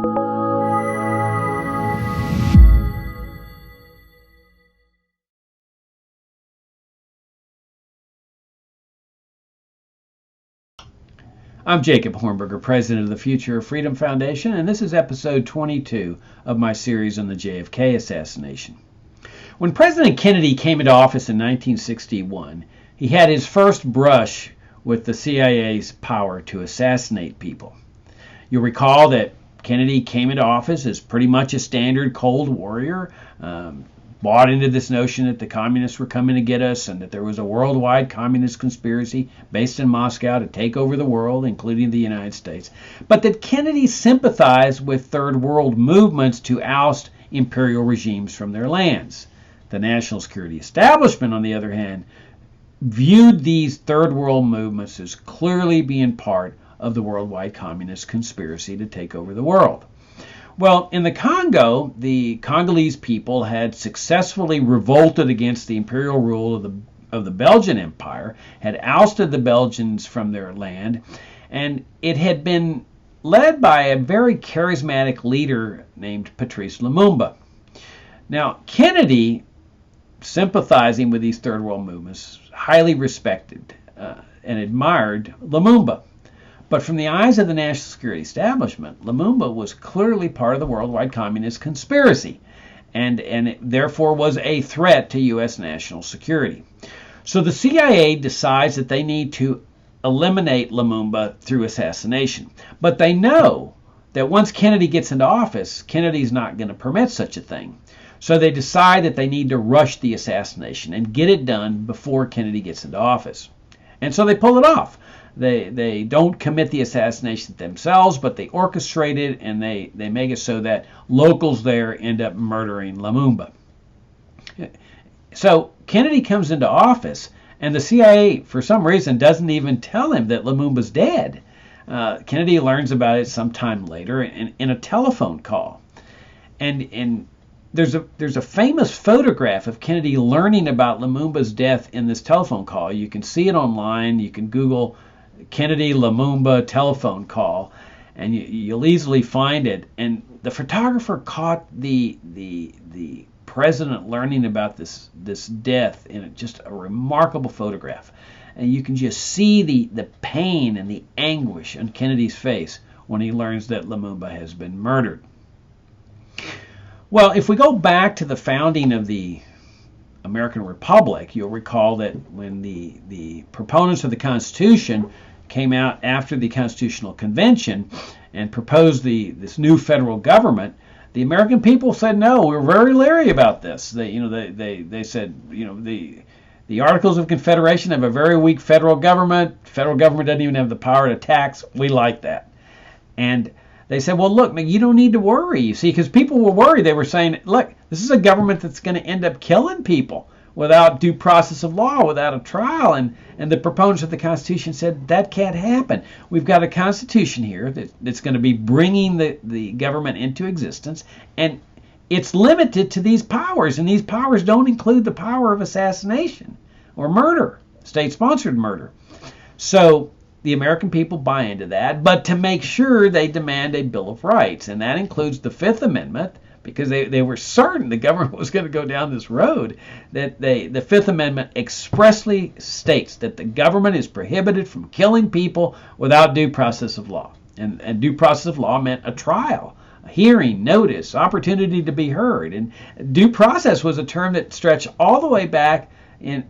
I'm Jacob Hornberger, president of the Future of Freedom Foundation, and this is episode 22 of my series on the JFK assassination. When President Kennedy came into office in 1961, he had his first brush with the CIA's power to assassinate people. You'll recall that Kennedy came into office as pretty much a standard Cold Warrior, bought into this notion that the communists were coming to get us and that there was a worldwide communist conspiracy based in Moscow to take over the world, including the United States, but that Kennedy sympathized with Third World movements to oust imperial regimes from their lands. The national security establishment, on the other hand, viewed these Third World movements as clearly being part of the worldwide communist conspiracy to take over the world. Well, in the Congo, the Congolese people had successfully revolted against the imperial rule of the Belgian Empire, had ousted the Belgians from their land, and it had been led by a very charismatic leader named Patrice Lumumba. Now, Kennedy, sympathizing with these Third World movements, highly respected and admired Lumumba. But from the eyes of the national security establishment, Lumumba was clearly part of the worldwide communist conspiracy and it therefore was a threat to U.S. national security. So the CIA decides that they need to eliminate Lumumba through assassination. But they know that once Kennedy gets into office, Kennedy's not going to permit such a thing. So they decide that they need to rush the assassination and get it done before Kennedy gets into office. And so they pull it off. They don't commit the assassination themselves, but they orchestrate it and they make it so that locals there end up murdering Lumumba. So Kennedy comes into office and the CIA, for some reason, doesn't even tell him that Lumumba's dead. Kennedy learns about it sometime later in a telephone call. And there's a famous photograph of Kennedy learning about Lumumba's death in this telephone call. You can see it online. You can Google Kennedy Lumumba telephone call, and you'll easily find it. And the photographer caught the president learning about this death in just a remarkable photograph. And you can just see the pain and the anguish on Kennedy's face when he learns that Lumumba has been murdered. Well, if we go back to the founding of the American Republic, you'll recall that when the proponents of the Constitution came out after the Constitutional Convention and proposed this new federal government, the American people said no. We're very leery about this. They said, the Articles of Confederation have a very weak federal government. Federal government doesn't even have the power to tax. We like that. And they said, well, look, you don't need to worry, you see, because people were worried. They were saying, look, this is a government that's going to end up killing people without due process of law, without a trial. And the proponents of the Constitution said that can't happen. We've got a Constitution here that's going to be bringing the government into existence, and it's limited to these powers, and these powers don't include the power of assassination or murder, state-sponsored murder. So the American people buy into that, but to make sure they demand a Bill of Rights, and that includes the Fifth Amendment, because they were certain the government was going to go down this road, that the Fifth Amendment expressly states that the government is prohibited from killing people without due process of law. And due process of law meant a trial, a hearing, notice, opportunity to be heard. And due process was a term that stretched all the way back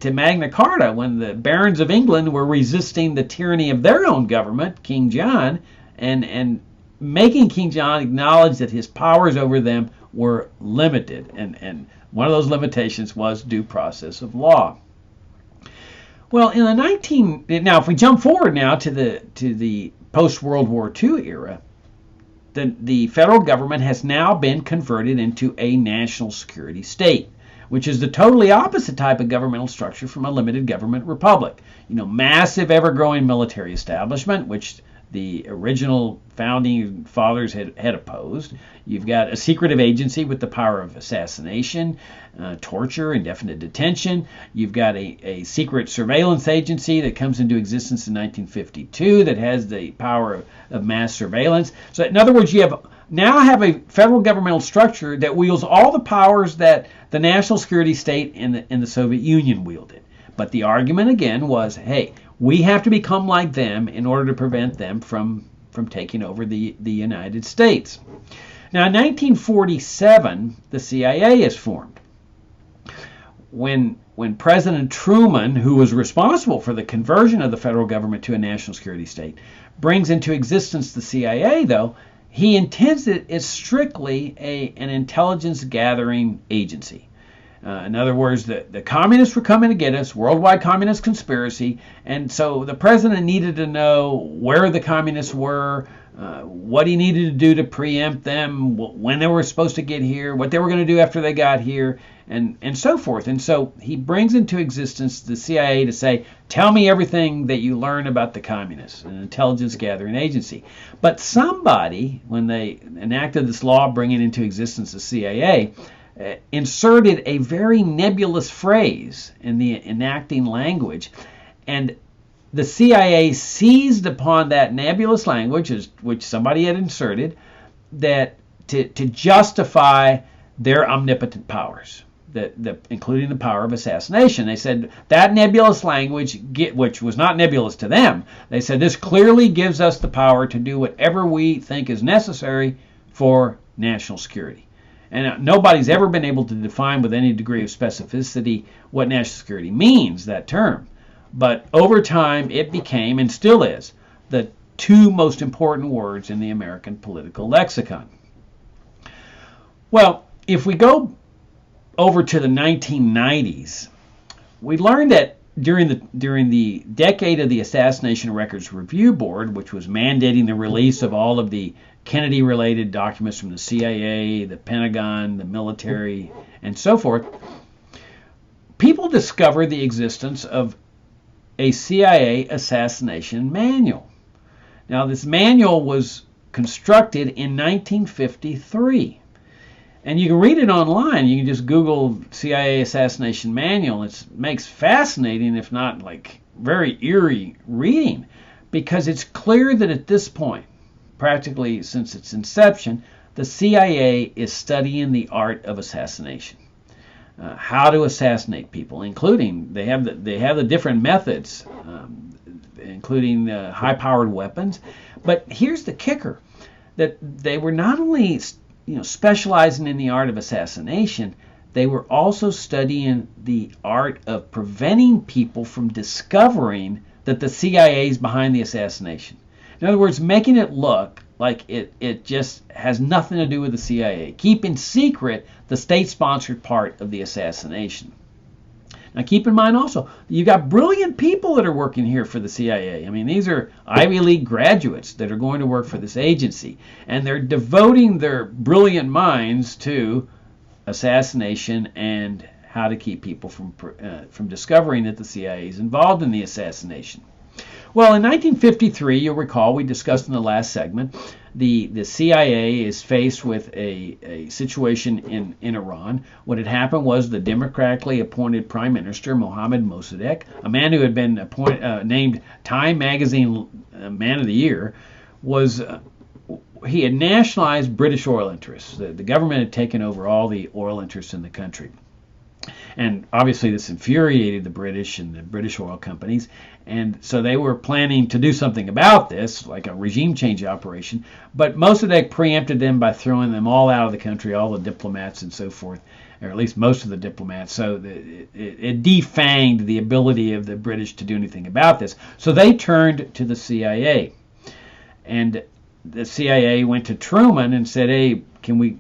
to Magna Carta, when the barons of England were resisting the tyranny of their own government, King John, and making King John acknowledge that his powers over them were limited. And one of those limitations was due process of law. Well, now if we jump forward now to the post-World War II era, the federal government has now been converted into a national security state, which is the totally opposite type of governmental structure from a limited government republic. Massive, ever-growing military establishment, which the original founding fathers had opposed. You've got a secretive agency with the power of assassination, torture, indefinite detention. You've got a secret surveillance agency that comes into existence in 1952 that has the power of mass surveillance. So in other words, you have now have a federal governmental structure that wields all the powers that the national security state in the Soviet Union wielded. But the argument again was, hey, we have to become like them in order to prevent them from taking over the United States. Now, in 1947, the CIA is formed. When President Truman, who was responsible for the conversion of the federal government to a national security state, brings into existence the CIA, though, he intends it as strictly an intelligence gathering agency. In other words, the communists were coming to get us, worldwide communist conspiracy, and so the president needed to know where the communists were, what he needed to do to preempt them, when they were supposed to get here, what they were going to do after they got here, and so forth. And so he brings into existence the CIA to say, tell me everything that you learn about the communists, an intelligence gathering agency. But somebody, when they enacted this law bringing into existence the CIA, inserted a very nebulous phrase in the enacting language, and the CIA seized upon that nebulous language, which somebody had inserted, that to justify their omnipotent powers, including the power of assassination. They said that nebulous language, which was not nebulous to them, they said this clearly gives us the power to do whatever we think is necessary for national security. And nobody's ever been able to define with any degree of specificity what national security means, that term. But over time, it became, and still is, the two most important words in the American political lexicon. Well, if we go over to the 1990s, we learned that during the decade of the Assassination Records Review Board, which was mandating the release of all of the Kennedy-related documents from the CIA, the Pentagon, the military, and so forth, people discovered the existence of a CIA assassination manual. Now, this manual was constructed in 1953. And you can read it online. You can just Google CIA assassination manual. It makes fascinating, if not like very eerie reading, because it's clear that at this point, practically since its inception, the CIA is studying the art of assassination. How to assassinate people, including they have the different methods, including high-powered weapons. But here's the kicker: that they were not only specializing in the art of assassination, they were also studying the art of preventing people from discovering that the CIA is behind the assassination. In other words, making it look like it just has nothing to do with the CIA, keeping secret the state-sponsored part of the assassination. Now keep in mind also, you've got brilliant people that are working here for the CIA. I mean, these are Ivy League graduates that are going to work for this agency, and they're devoting their brilliant minds to assassination and how to keep people from discovering that the CIA is involved in the assassination. Well, in 1953, you'll recall, we discussed in the last segment, the CIA is faced with a situation in Iran. What had happened was the democratically appointed Prime Minister, Mohammad Mossadegh, a man who had been named Time Magazine Man of the Year, he had nationalized British oil interests. The government had taken over all the oil interests in the country. And obviously this infuriated the British and the British oil companies. And so they were planning to do something about this, like a regime change operation. But Mossadegh preempted them by throwing them all out of the country, all the diplomats and so forth, or at least most of the diplomats. So it defanged the ability of the British to do anything about this. So they turned to the CIA. And the CIA went to Truman and said, hey, can we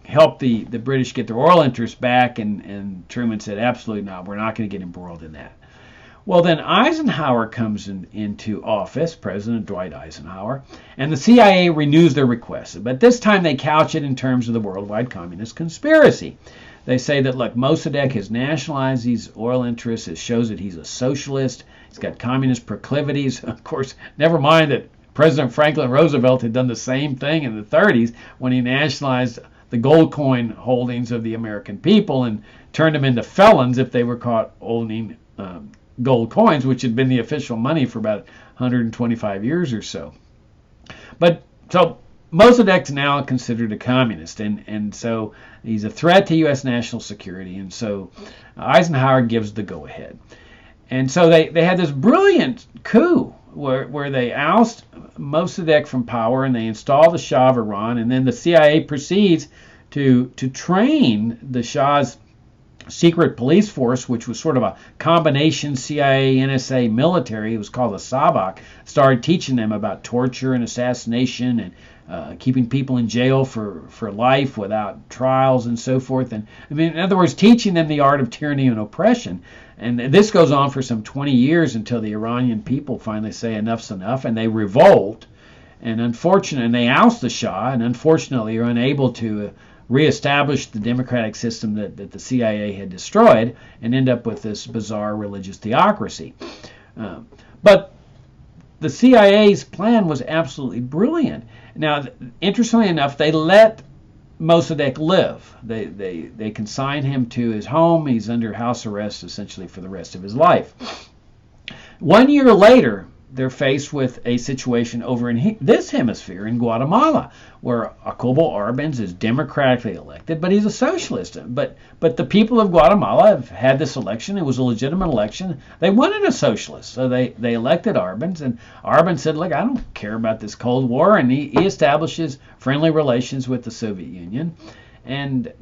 help the British get their oil interests back? And Truman said, absolutely not. We're not going to get embroiled in that. Well, then Eisenhower comes into office, President Dwight Eisenhower, and the CIA renews their request. But this time they couch it in terms of the worldwide communist conspiracy. They say that, look, Mossadegh has nationalized these oil interests. It shows that he's a socialist. He's got communist proclivities. Of course, never mind that President Franklin Roosevelt had done the same thing in the 30s when he nationalized the gold coin holdings of the American people and turned them into felons if they were caught owning gold coins, which had been the official money for about 125 years or so. But so Mossadegh's now considered a communist, and so he's a threat to U.S. national security, and so Eisenhower gives the go-ahead. And so they had this brilliant coup where they oust Mossadegh from power and they install the Shah of Iran, and then the CIA proceeds to train the Shah's secret police force, which was sort of a combination CIA, NSA, military. It was called the Sabak. Started teaching them about torture and assassination and keeping people in jail for life without trials and so forth. And I mean, in other words, teaching them the art of tyranny and oppression. And this goes on for some 20 years until the Iranian people finally say enough's enough, and they revolt. And they oust the Shah, and unfortunately are unable to reestablish the democratic system that the CIA had destroyed, and end up with this bizarre religious theocracy. But the CIA's plan was absolutely brilliant. Now, interestingly enough, they let Mossadegh live. They consign him to his home. He's under house arrest essentially for the rest of his life. 1 year later, they're faced with a situation over in this hemisphere in Guatemala, where Jacobo Arbenz is democratically elected, but he's a socialist. But the people of Guatemala have had this election. It was a legitimate election. They wanted a socialist, so they elected Arbenz, and Arbenz said, look, I don't care about this Cold War, and he establishes friendly relations with the Soviet Union. And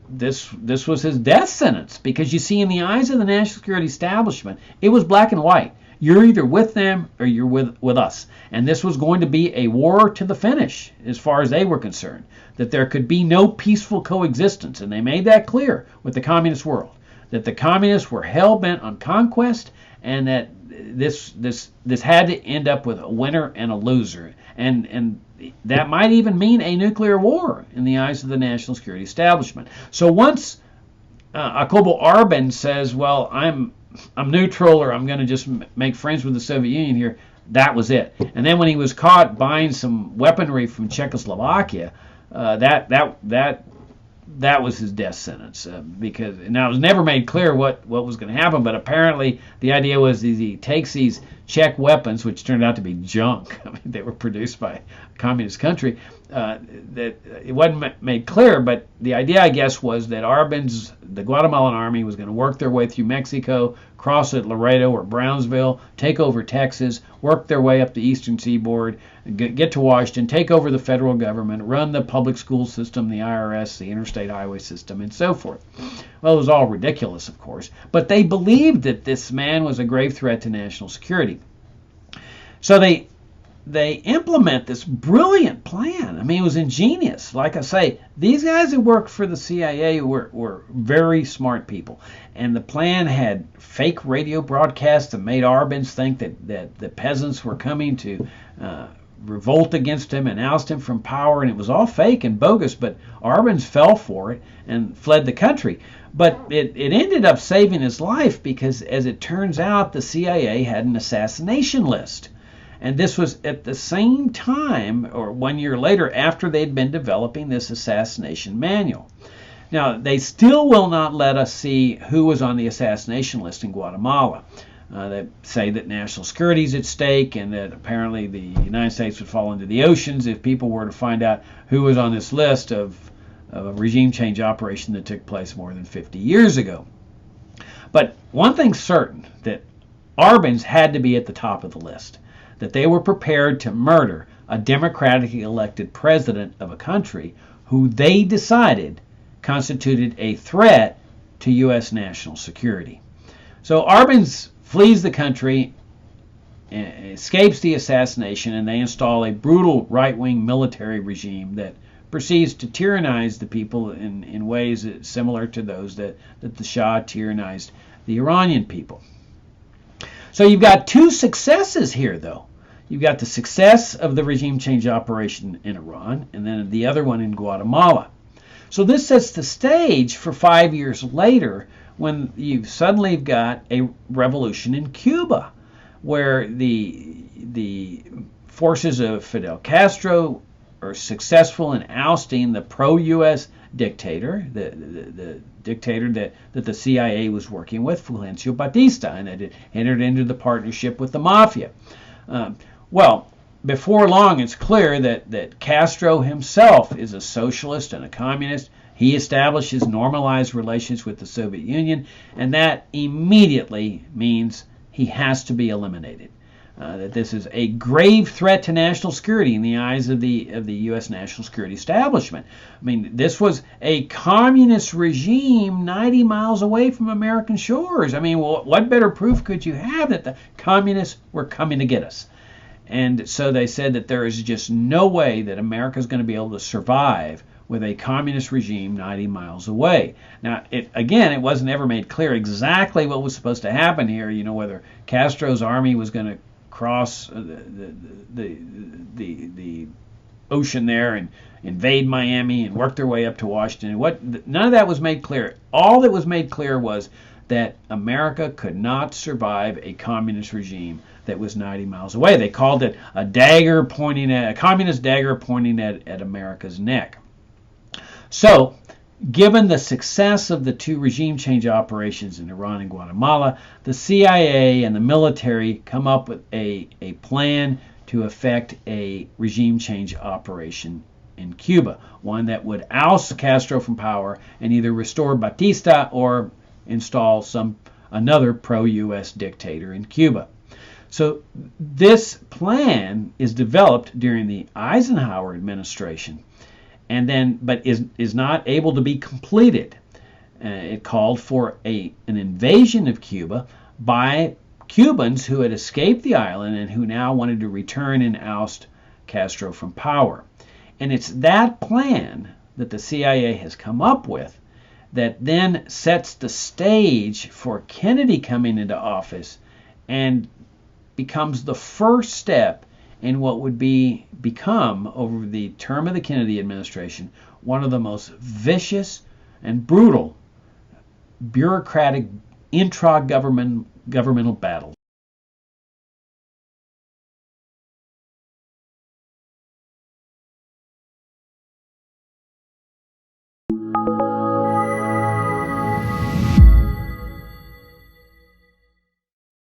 this was his death sentence, because you see, in the eyes of the national security establishment, it was black and white. You're either with them or you're with us. And this was going to be a war to the finish, as far as they were concerned, that there could be no peaceful coexistence. And they made that clear with the communist world, that the communists were hell-bent on conquest, and that this had to end up with a winner and a loser. And that might even mean a nuclear war in the eyes of the national security establishment. So once Jacobo Arbenz says, well, I'm neutral, or I'm going to just make friends with the Soviet Union here, that was it. And then when he was caught buying some weaponry from Czechoslovakia, that was his death sentence. Because now it was never made clear what was going to happen, but apparently the idea was he takes these Czech weapons, which turned out to be junk. I mean, they were produced by a communist country. That it wasn't made clear, but the idea, I guess, was that Arbenz, the Guatemalan army, was going to work their way through Mexico, cross at Laredo or Brownsville, take over Texas, work their way up the eastern seaboard, get to Washington, take over the federal government, run the public school system, the IRS, the interstate highway system, and so forth. Well, it was all ridiculous, of course, but they believed that this man was a grave threat to national security. So they implement this brilliant plan. I mean, it was ingenious. Like I say, these guys who worked for the CIA were very smart people. And the plan had fake radio broadcasts that made Arbenz think that the peasants were coming to revolt against him and oust him from power. And it was all fake and bogus, but Arbenz fell for it and fled the country. But it ended up saving his life, because, as it turns out, the CIA had an assassination list. And this was at the same time, or 1 year later, after they'd been developing this assassination manual. Now, they still will not let us see who was on the assassination list in Guatemala. They say that national security is at stake, and that apparently the United States would fall into the oceans if people were to find out who was on this list of a regime change operation that took place more than 50 years ago. But one thing's certain, that Arbenz had to be at the top of the list, that they were prepared to murder a democratically elected president of a country who they decided constituted a threat to U.S. national security. So Arbenz flees the country, escapes the assassination, and they install a brutal right-wing military regime that proceeds to tyrannize the people in ways similar to those that the Shah tyrannized the Iranian people. So you've got two successes here, though. You've got the success of the regime change operation in Iran, and then the other one in Guatemala. So this sets the stage for 5 years later, when you've suddenly got a revolution in Cuba, where the forces of Fidel Castro are successful in ousting the pro-U.S. dictator, the dictator that the CIA was working with, Fulgencio Batista, and that it entered into the partnership with the mafia. Well, before long, it's clear that Castro himself is a socialist and a communist. He establishes normalized relations with the Soviet Union, and that immediately means he has to be eliminated. That this is a grave threat to national security in the eyes of the U.S. national security establishment. I mean, this was a communist regime 90 miles away from American shores. I mean, what better proof could you have that the communists were coming to get us? And so they said that there is just no way that America is going to be able to survive with a communist regime 90 miles away. Now, it wasn't ever made clear exactly what was supposed to happen here, whether Castro's army was going to cross the ocean there and invade Miami and work their way up to Washington. None of that was made clear. All that was made clear was that America could not survive a communist regime that was 90 miles away. They called it a communist dagger pointing at America's neck. So, given the success of the two regime change operations in Iran and Guatemala, the CIA and the military come up with a plan to effect a regime change operation in Cuba, one that would oust Castro from power and either restore Batista or install another pro-U.S. dictator in Cuba. So this plan is developed during the Eisenhower administration, but is not able to be completed. It called for an invasion of Cuba by Cubans who had escaped the island and who now wanted to return and oust Castro from power. And it's that plan that the CIA has come up with that then sets the stage for Kennedy coming into office and becomes the first step in what would become, over the term of the Kennedy administration, one of the most vicious and brutal bureaucratic intra-governmental battles